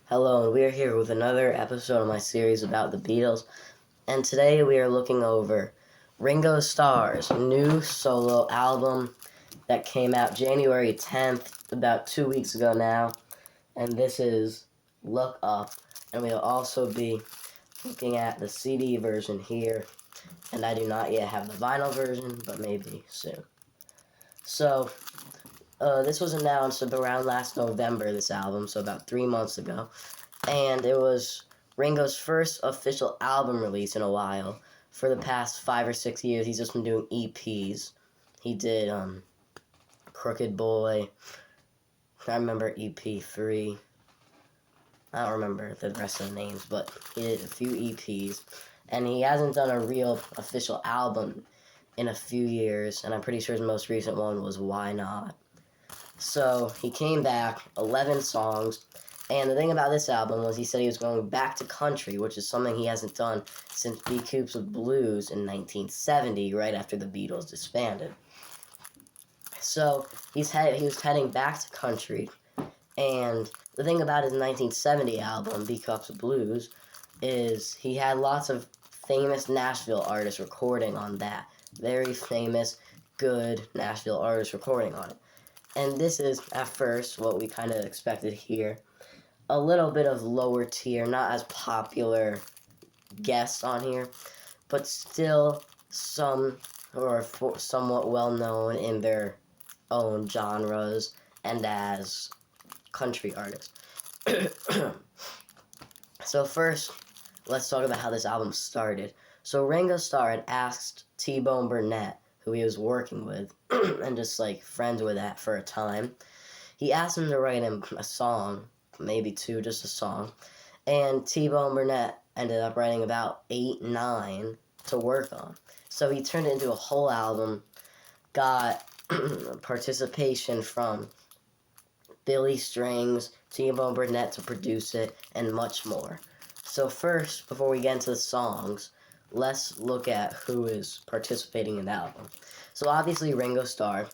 Hello, and we are here with another episode of my series about the Beatles. And today we are looking over Ringo Starr's new solo album that came out January 10th, about 2 weeks ago now. And this is Look Up. And we'll also be looking at the CD version here. And I do not yet have the vinyl version, but maybe soon. So, this was announced around last November, this album, so about 3 months ago. And it was Ringo's first official album release in a while. For the past 5 or 6 years, he's just been doing EPs. He did Crooked Boy. I remember EP3. I don't remember the rest of the names, but he did a few EPs. And he hasn't done a real official album in a few years, and I'm pretty sure his most recent one was Why Not? So he came back, 11 songs, and the thing about this album was he said he was going back to country, which is something he hasn't done since Be Coops with Blues in 1970, right after the Beatles disbanded. So he was heading back to country, and the thing about his 1970 album, Be Coops with Blues, is he had lots of famous Nashville artists recording on that. Very famous, good Nashville artists recording on it. And this is, at first, what we kind of expected here. A little bit of lower tier, not as popular guests on here, but still some who are somewhat well known in their own genres and as country artists. So first, let's talk about how this album started. So Ringo Starr had asked T-Bone Burnett, who he was working with and just like friends with that for a time. He asked him to write him a song, maybe two, just a song, and T-Bone Burnett ended up writing about 8, 9 to work on. So he turned it into a whole album, got participation from Billy Strings, T-Bone Burnett to produce it, and much more. So first, before we get into the songs, let's look at who is participating in the album. So obviously Ringo Starr,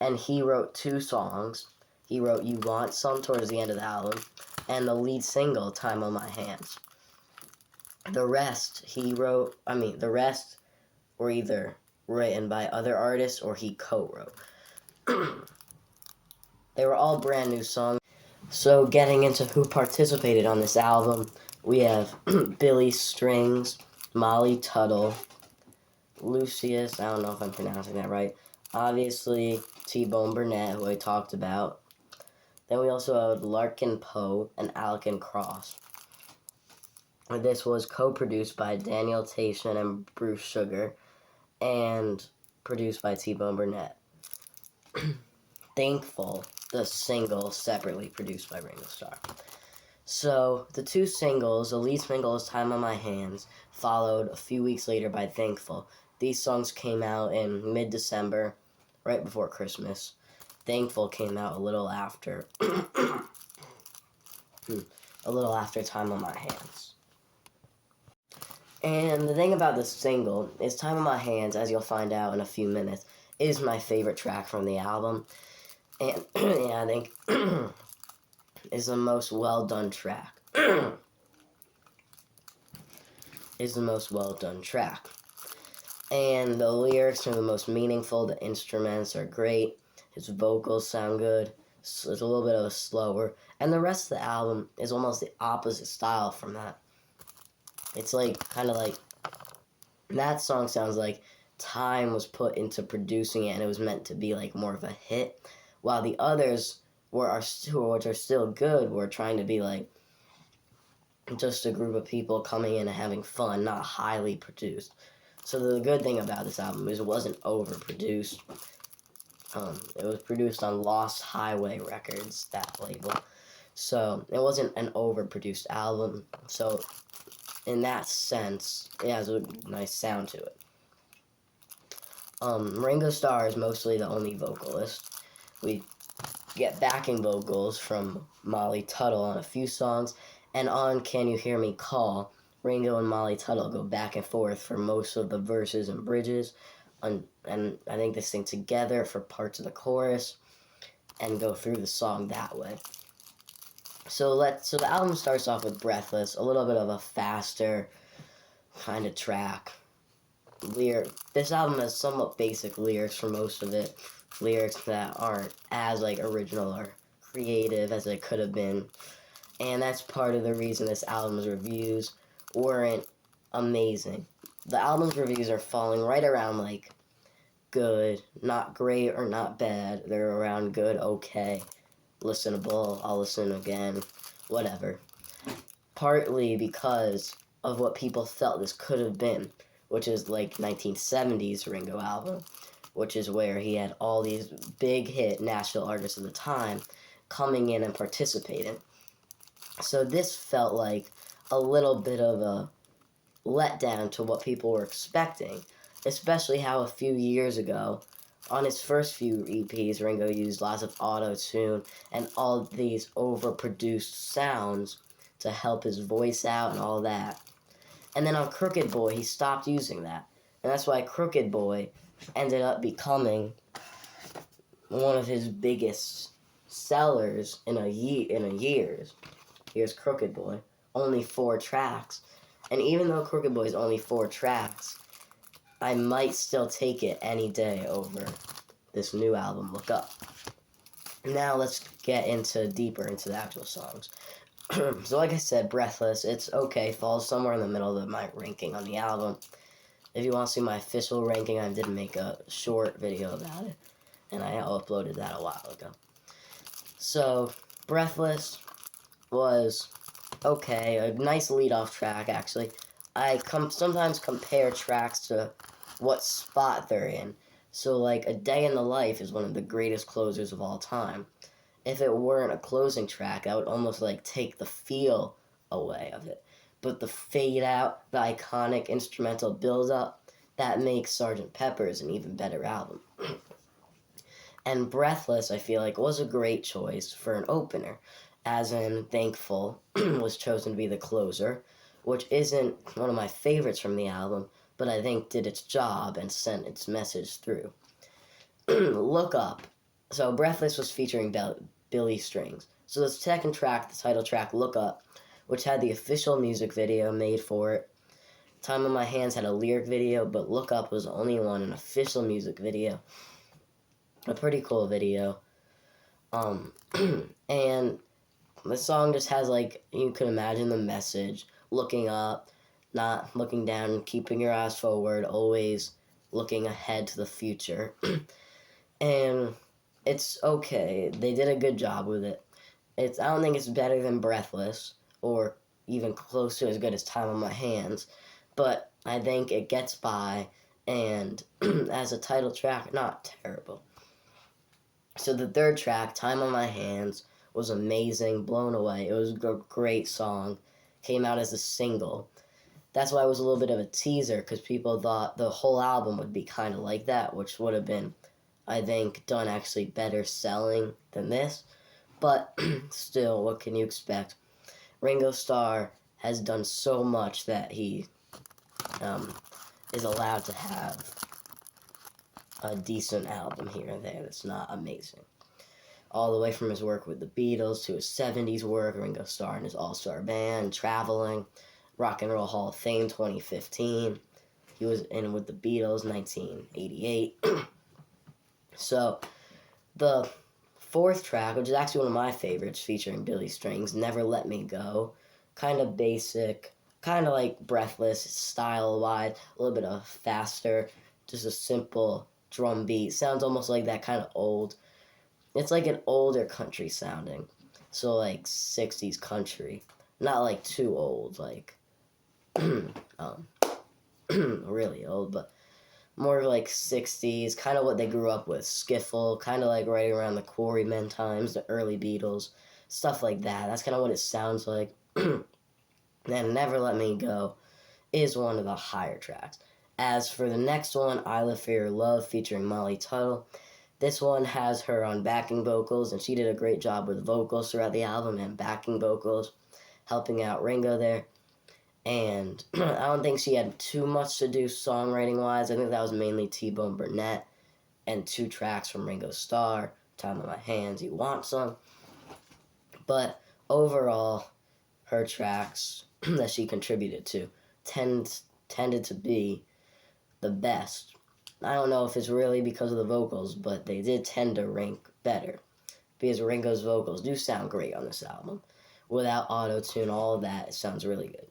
and he wrote 2 songs. He wrote You Want Some towards the end of the album, and the lead single, Time on My Hands. The rest were either written by other artists or he co-wrote. They were all brand new songs. So getting into who participated on this album, we have Billy Strings, Molly Tuttle, Lucius, I don't know if I'm pronouncing that right, obviously T-Bone Burnett, who I talked about. Then we also had Larkin Poe and Alec Cross. This was co-produced by Daniel Tation and Bruce Sugar, and produced by T-Bone Burnett. Thankful, the single, separately produced by Ringo Starr. So, the 2 singles, the lead single is Time on My Hands, followed a few weeks later by Thankful. These songs came out in mid-December, right before Christmas. Thankful came out a little after, Time on My Hands. And the thing about this single is Time on My Hands, as you'll find out in a few minutes, is my favorite track from the album. And yeah, I think is the most well-done track. Is the most well-done track. And the lyrics are the most meaningful, the instruments are great, his vocals sound good, so it's a little bit of a slower, and the rest of the album is almost the opposite style from that. It's like, kind of like, that song sounds like time was put into producing it and it was meant to be like more of a hit, while the others which are still good, were trying to be like just a group of people coming in and having fun, not highly produced. So the good thing about this album is it wasn't overproduced. It was produced on Lost Highway Records, that label. So it wasn't an overproduced album. So in that sense, it has a nice sound to it. Ringo Starr is mostly the only vocalist. We get backing vocals from Molly Tuttle on a few songs, and on Can You Hear Me Call, Ringo and Molly Tuttle go back and forth for most of the verses and bridges, and I think they sing together for parts of the chorus, and go through the song that way. So the album starts off with Breathless, a little bit of a faster kind of track. This album has somewhat basic lyrics for most of it, lyrics that aren't as like original or creative as they could have been, and that's part of the reason this album's reviews weren't amazing. The album's reviews are falling right around like good, not great or not bad. They're around good, okay, listenable, I'll listen again, whatever. Partly because of what people felt this could have been, which is like 1970s Ringo album, which is where he had all these big hit national artists of the time coming in and participating. So this felt like a little bit of a letdown to what people were expecting, especially how a few years ago, on his first few EPs, Ringo used lots of auto-tune and all these overproduced sounds to help his voice out and all that. And then on Crooked Boy, he stopped using that. And that's why Crooked Boy ended up becoming one of his biggest sellers in a years. Here's Crooked Boy, only 4 tracks. And even though Crooked Boy is only 4 tracks, I might still take it any day over this new album, Look Up. Now let's get deeper into the actual songs. So like I said, Breathless, it's okay, falls somewhere in the middle of my ranking on the album. If you want to see my official ranking, I did make a short video about it, and I uploaded that a while ago. So, Breathless was okay, a nice lead-off track, actually. I sometimes compare tracks to what spot they're in. So, like, A Day in the Life is one of the greatest closers of all time. If it weren't a closing track, I would almost, like, take the feel away of it. But the fade out, the iconic instrumental build-up, that makes Sgt. Pepper's an even better album. And Breathless, I feel like, was a great choice for an opener, as in Thankful was chosen to be the closer, which isn't one of my favorites from the album, but I think did its job and sent its message through. Look Up. So Breathless was featuring Billy Strings. So the second track, the title track, Look Up, which had the official music video made for it. Time on My Hands had a lyric video, but Look Up was the only one, an official music video. A pretty cool video. And the song just has, like, you could imagine the message, looking up, not looking down, keeping your eyes forward, always looking ahead to the future. And it's okay. They did a good job with it. I don't think it's better than Breathless, or even close to as good as Time on My Hands, but I think it gets by, and as a title track, not terrible. So the third track, Time on My Hands, was amazing, blown away. It was a great song. Came out as a single. That's why it was a little bit of a teaser, because people thought the whole album would be kind of like that, which would have been, I think, done actually better selling than this. But still, what can you expect? Ringo Starr has done so much that he is allowed to have a decent album here and there that's not amazing. All the way from his work with the Beatles to his 70s work, Ringo Starr and his all-star band, traveling, Rock and Roll Hall of Fame 2015. He was in with the Beatles 1988. So, the fourth track, which is actually one of my favorites, featuring Billy Strings, Never Let Me Go. Kind of basic, kind of like Breathless, style-wise, a little bit of faster, just a simple drum beat. Sounds almost like that kind of old. It's like an older country sounding. So like 60s country. Not like too old, like really old, but more like 60s, kind of what they grew up with. Skiffle, kind of like right around the Quarrymen times, the early Beatles, stuff like that. That's kind of what it sounds like. And Never Let Me Go is one of the higher tracks. As for the next one, I Live For Your Love, featuring Molly Tuttle, this one has her on backing vocals, and she did a great job with vocals throughout the album and backing vocals, helping out Ringo there. And I don't think she had too much to do songwriting-wise. I think that was mainly T-Bone Burnett and 2 tracks from Ringo Starr, Time on My Hands, You Want Some. But overall, her tracks that she contributed to tended to be the best. I don't know if it's really because of the vocals, but they did tend to rank better because Ringo's vocals do sound great on this album. Without auto-tune, all of that, it sounds really good.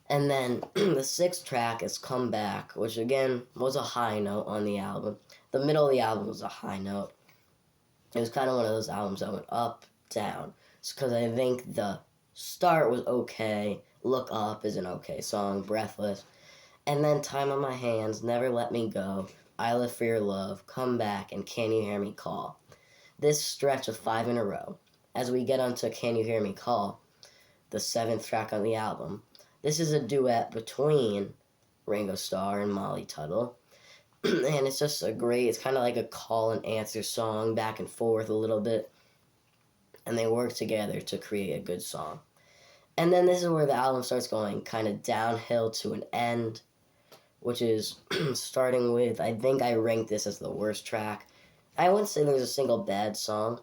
And then the sixth track is Come Back, which again was a high note on the album. The middle of the album was a high note. It was kind of one of those albums that went up, down. It's because I think the start was okay. Look Up is an okay song, Breathless. And then Time on My Hands, Never Let Me Go, I Live for Your Love, Come Back, and Can You Hear Me Call. This stretch of 5 in a row, as we get onto Can You Hear Me Call, the 7th track on the album, this is a duet between Ringo Starr and Molly Tuttle. And it's just it's kind of like a call and answer song, back and forth a little bit. And they work together to create a good song. And then this is where the album starts going kind of downhill to an end, which is starting with, I think I ranked this as the worst track. I wouldn't say there's a single bad song,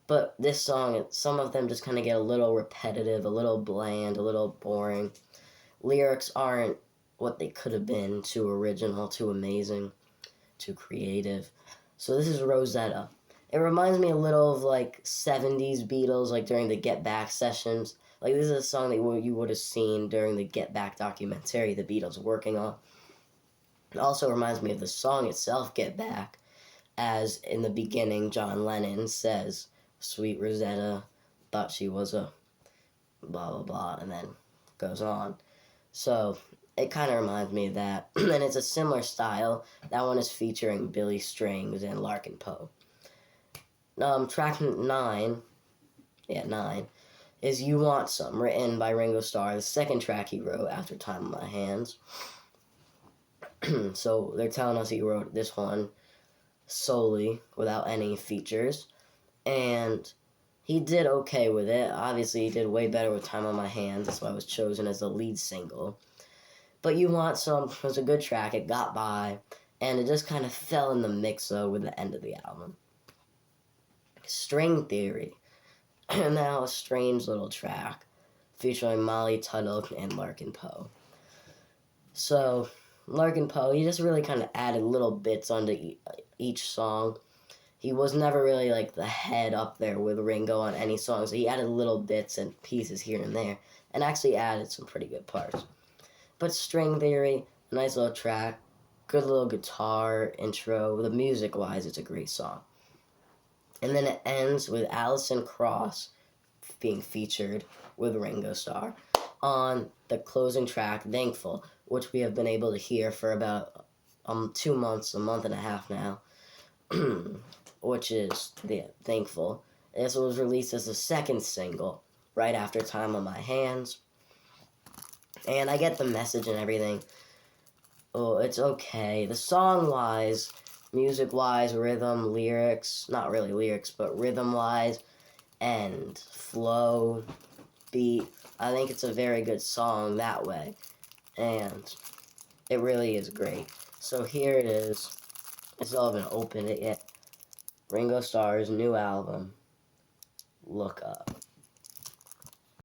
but this song, some of them just kind of get a little repetitive, a little bland, a little boring. Lyrics aren't what they could have been, too original, too amazing, too creative. So this is Rosetta. It reminds me a little of like 70s Beatles, like during the Get Back sessions. Like this is a song that you would have seen during the Get Back documentary the Beatles were working on. It also reminds me of the song itself, Get Back, as in the beginning John Lennon says, "Sweet Rosetta, thought she was a blah blah blah," and then goes on. So it kind of reminds me of that. And it's a similar style. That one is featuring Billy Strings and Larkin Poe. Track 9 is You Want Some, written by Ringo Starr, the second track he wrote after Time on My Hands. So they're telling us he wrote this one solely, without any features. And he did okay with it. Obviously, he did way better with Time on My Hands. That's why it was chosen as the lead single. But You Want Some was a good track. It got by. And it just kind of fell in the mix, though, with the end of the album. String Theory. Now a strange little track featuring Molly Tuttle and Larkin Poe. So, Larkin Poe, he just really kind of added little bits onto each song. He was never really like the head up there with Ringo on any song, so he added little bits and pieces here and there, and actually added some pretty good parts. But String Theory, nice little track, good little guitar intro. The music-wise, it's a great song. And then it ends with Alison Krauss being featured with Ringo Starr on the closing track, Thankful, which we have been able to hear for about 2 months, a month and a half now, which is Thankful. This was released as the second single right after Time on My Hands. And I get the message and everything. Oh, it's okay. The song-wise, music-wise, rhythm, lyrics, not really lyrics, but rhythm-wise, and flow, beat, I think it's a very good song that way. And it really is great. So here it is. I still haven't opened it yet. Ringo Starr's new album, Look Up.